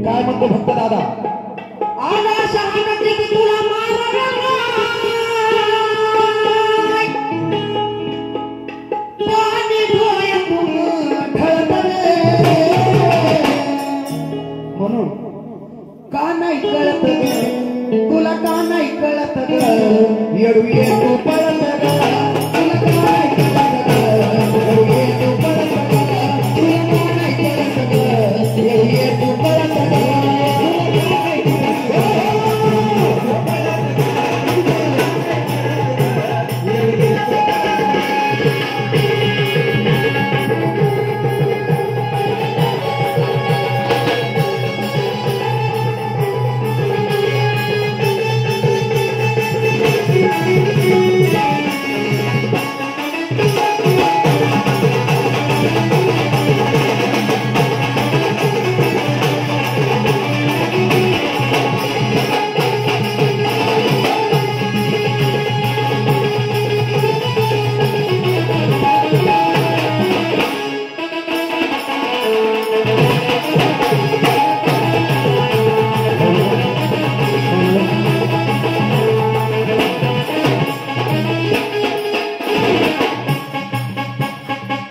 काय म्हणतो भक्त दादा म्हणून का नाही कळत तुला का नाही कळत येडू ये तू पळत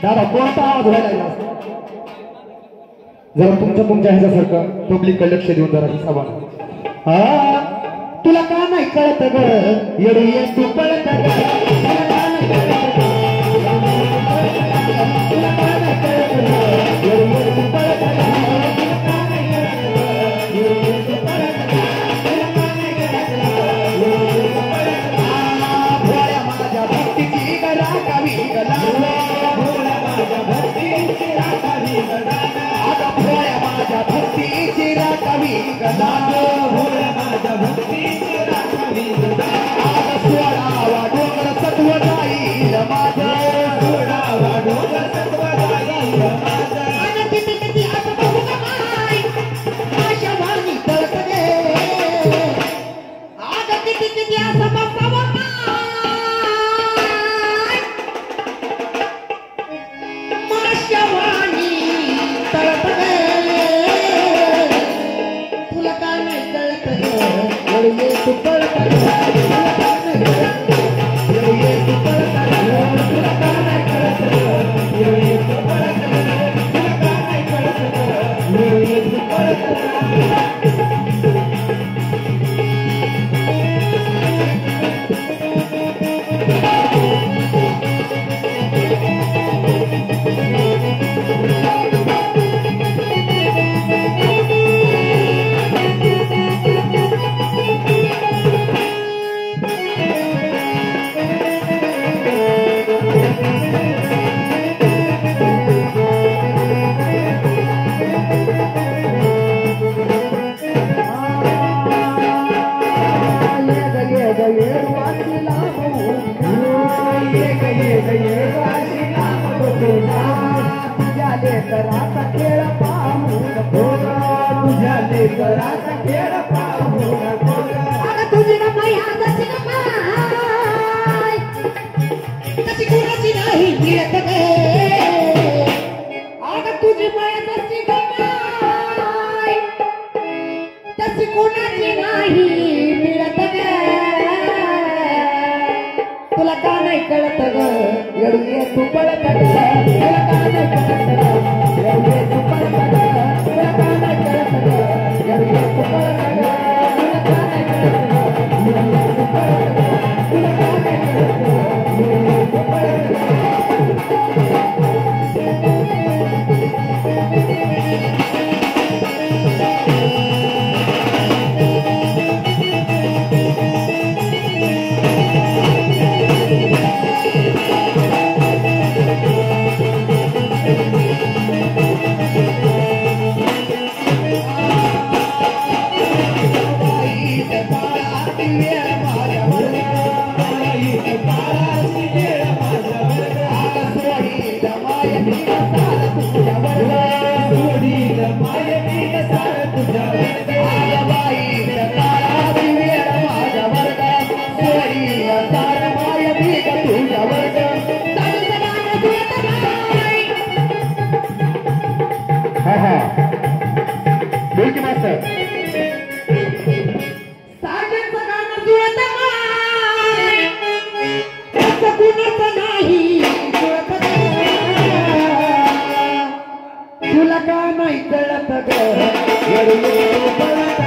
दादा कोणता आवाज व्हायला लागला जरा तुमच्या ह्याच्यासारखं पब्लिककडे लक्ष देऊन जरा हिसाबा तुला का नाही कळत ग येडू ये तू पळत तुला का नाही कळत ग येडू ये तू पळत तुला का नाही कळत ग येडू ये तू पळत तुला का नाही कळत ग येडू ये तू पळत तुला का नाही कळत ग येडू ये तू पळत तुला का नाही कळत ग येडू ये तू पळत बोल की मास्तर साजेचं गाणं जुळत माय तसं कुणाचं नाही जुळत तुला का नाही कळत ग येडू येडू पळत